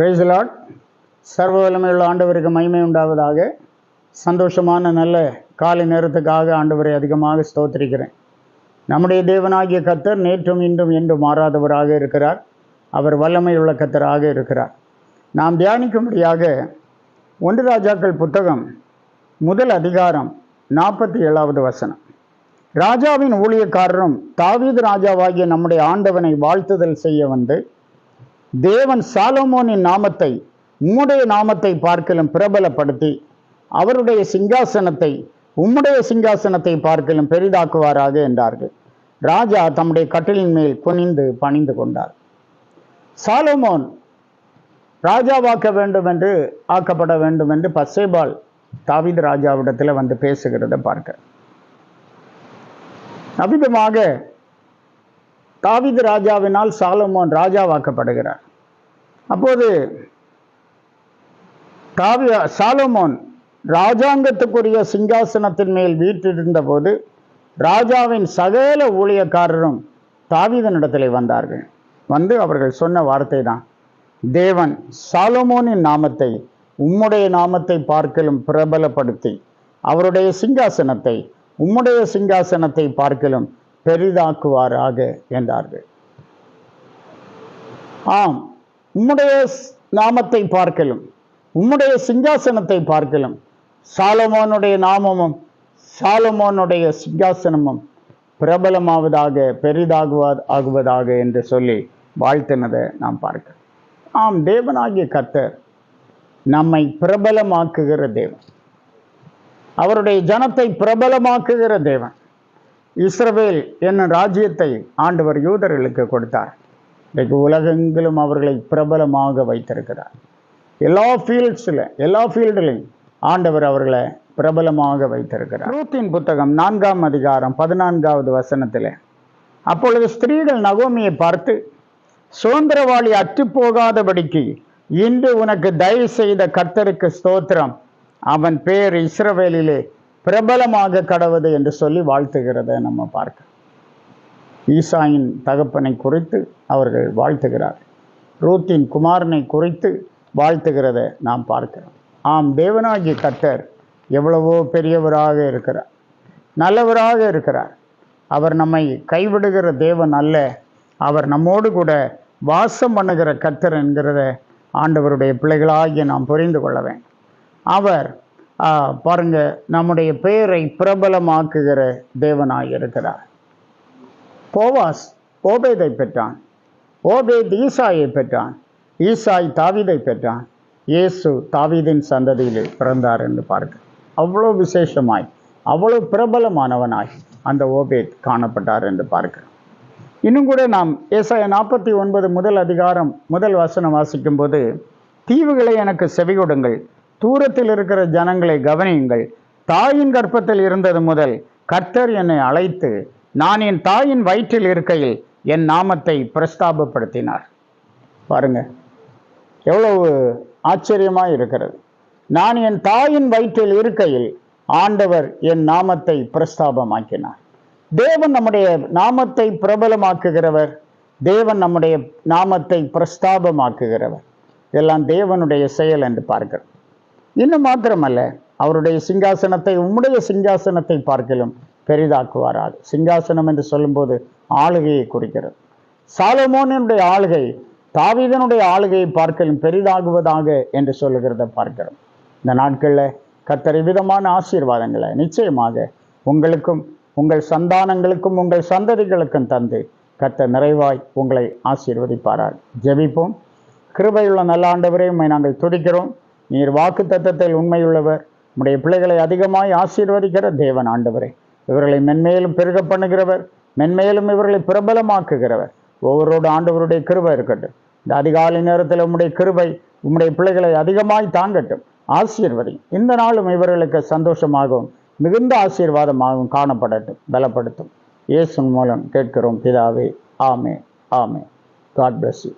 Praise the Lord. சர்வ வல்லமையுள்ள ஆண்டவருக்கு மகிமை உண்டாவதாக. சந்தோஷமான நல்ல காலை நேரத்துக்காக ஆண்டவரை அதிகமாக ஸ்தோத்திரிக்கிறேன். நம்முடைய தேவனாகிய கர்த்தர் நேற்றும் இன்றும் என்றும் மாறாதவராக இருக்கிறார். அவர் வல்லமையுள்ள கர்த்தராக இருக்கிறார். நாம் தியானிக்கும்படியாக 1 ராஜாக்கள் புத்தகம் 1 அதிகாரம் 47வது வசனம். ராஜாவின் ஊழியக்காரரும் தாவீது ராஜாவாகிய நம்முடைய ஆண்டவனை வாழ்த்துதல் செய்ய வந்து, தேவன் சாலமோனின் நாமத்தை உம்முடைய நாமத்தை பார்க்கலும் பிரபலப்படுத்தி அவருடைய சிங்காசனத்தை உம்முடைய சிங்காசனத்தை பார்க்கலும் பெரிதாக்குவாராக என்றார்கள். ராஜா தம்முடைய கட்டிலின் மேல் குனிந்து பணிந்து கொண்டார். சாலமோன் ராஜாவாக்க வேண்டும் என்று ஆக்கப்பட வேண்டும் என்று பத்சேபாள் தாவீது ராஜாவிடத்தில் வந்து பேசுகிறத பார்க்க, அவ்விதமாக தாவீது ராஜாவினால் சாலமோன் ராஜாவாக்கப்படுகிறார். அப்போது சாலமோன் ராஜாங்கத்துக்குரிய சிங்காசனத்தின் மேல் வீற்றிருந்த போது ராஜாவின் சகல ஊழியக்காரரும் தாவீதனிடத்திலே வந்தார்கள். வந்து அவர்கள் சொன்ன வார்த்தை தான், தேவன் சாலமோனின் நாமத்தை உம்முடைய நாமத்தை பார்க்கலும் பிரபலப்படுத்தி அவருடைய சிங்காசனத்தை உம்முடைய சிங்காசனத்தை பார்க்கலும் பெரிதாக்குவாராக என்றார்கள். ஆம், உம்முடைய நாமத்தை பார்க்கலும் உம்முடைய சிங்காசனத்தை பார்க்கலும் சாலமோனுடைய நாமமும் சாலமோனுடைய சிங்காசனமும் பிரபலமாவதாக பெரிதாகுவதாக என்று சொல்லி வாழ்த்தினதை நாம் பார்க்கிறோம். ஆம், தேவனாகிய கர்த்தர் நம்மை பிரபலமாக்குகிற தேவன், அவருடைய ஜனத்தை பிரபலமாக்குகிற தேவன். இஸ்ரவேல் என்னும் ராஜ்யத்தை ஆண்டவர் யூதர்களுக்கு கொடுத்தார். இன்றைக்கு உலகெங்கிலும் அவர்களை பிரபலமாக வைத்திருக்கிறார். எல்லா ஃபீல்டுலையும் ஆண்டவர் அவர்களை பிரபலமாக வைத்திருக்கிறார். ரூத்தின் புத்தகம் 4ஆம் அதிகாரம் 14வது வசனத்தில், அப்பொழுது ஸ்திரீகள் நகோமியை பார்த்து, சுதந்திரவாளி அற்றுப்போகாதபடிக்கு இன்று உனக்கு தயவு செய்த கர்த்தருக்கு ஸ்தோத்திரம், அவன் பேர் இஸ்ரவேலிலே பிரபலமாக கடவுது என்று சொல்லி வாழ்த்துகிறத நம்ம பார்க்க. ஈசாயின் தகப்பனை குறித்து அவர்கள் வாழ்த்துகிறார். ரூத்தின் குமாரனை குறித்து வாழ்த்துகிறத நாம் பார்க்கிறோம். ஆம், தேவனாகிய கர்த்தர் எவ்வளவோ பெரியவராக இருக்கிறார், நல்லவராக இருக்கிறார். அவர் நம்மை கைவிடுகிற தேவன் அல்ல, அவர் நம்மோடு கூட வாசம் பண்ணுகிற கர்த்தர் என்கிறத ஆண்டவருடைய பிள்ளைகளாகிய நாம் புரிந்து கொள்ள வேண்டும். அவர் பாருங்க, நம்முடைய பெயரை பிரபலமாக்குகிற தேவனாய் இருக்கிறார். போவாஸ் ஓபேதை பெற்றான், ஓபேத் ஈசாயை பெற்றான், ஈசாய் தாவீதை பெற்றான், இயேசு தாவீதின் சந்ததியில் பிறந்தார் என்று பார்க்க. அவ்வளோ விசேஷமாய் அவ்வளோ பிரபலமானவனாய் அந்த ஓபேத் காணப்பட்டார் என்று பார்க்கிறோம். இன்னும் கூட நாம் ஏசாயா 49 1 அதிகாரம் 1 வசனம் வாசிக்கும் போது, தீவுகளை எனக்கு செவி கொடுங்கள், தூரத்தில் இருக்கிற ஜனங்களை கவனியுங்கள், தாயின் கர்ப்பத்தில் இருந்தது முதல் கர்த்தர் என்னை அழைத்து நான் என் தாயின் வயிற்றில் இருக்கையில் என் நாமத்தை பிரஸ்தாபப்படுத்தினார். பாருங்க, எவ்வளவு ஆச்சரியமாக இருக்கிறது. நான் என் தாயின் வயிற்றில் இருக்கையில் ஆண்டவர் என் நாமத்தை பிரஸ்தாபமாக்கினார். தேவன் நம்முடைய நாமத்தை பிரபலமாக்குகிறவர், தேவன் நம்முடைய நாமத்தை பிரஸ்தாபமாக்குகிறவர். இதெல்லாம் தேவனுடைய செயல் என்று பார்க்கிறோம். இன்னும் மாத்திரமல்ல, அவருடைய சிங்காசனத்தை உம்முடைய சிங்காசனத்தை பார்க்கலும் பெரிதாக்குவாராக. சிங்காசனம் என்று சொல்லும்போது ஆளுகையை குறிக்கிறது. சாலமோனுடைய ஆளுகை தாவீதனுடைய ஆளுகையை பார்க்கலும் பெரிதாகுவதாக என்று சொல்லுகிறத பார்க்கிறோம். இந்த நாட்களில் கர்த்தர் விதமான ஆசீர்வாதங்களை நிச்சயமாக உங்களுக்கும் உங்கள் சந்தானங்களுக்கும் உங்கள் சந்ததிகளுக்கும் தந்து கர்த்தர் நிறைவாய் உங்களை ஆசீர்வதிப்பாரார். ஜெபிப்போம். கிருபையுள்ள நல்ல ஆண்டவரே, உம்மை நாங்கள் துதிக்கிறோம். நீர் வாக்கு தத்தத்தில் உண்மையுள்ளவர், உம்முடைய பிள்ளைகளை அதிகமாய் ஆசீர்வதிக்கிற தேவன் ஆண்டவரே. இவர்களை மென்மேலும் பெருக பண்ணுகிறவர், மென்மேலும் இவர்களை பிரபலமாக்குகிறவர். ஒவ்வொருவரோடு ஆண்டவருடைய கிருபை இருக்கட்டும். இந்த அதிகாலை நேரத்தில் உம்முடைய கிருபை உம்முடைய பிள்ளைகளை அதிகமாய் தாங்கட்டும், ஆசீர்வதி. இந்த நாளும் இவர்களுக்கு சந்தோஷமாகவும் மிகுந்த ஆசீர்வாதமாகவும் காணப்படட்டும், பலப்படுத்தும். இயேசு மூலம் கேட்கிறோம் பிதாவே, ஆமே ஆமே. God bless you.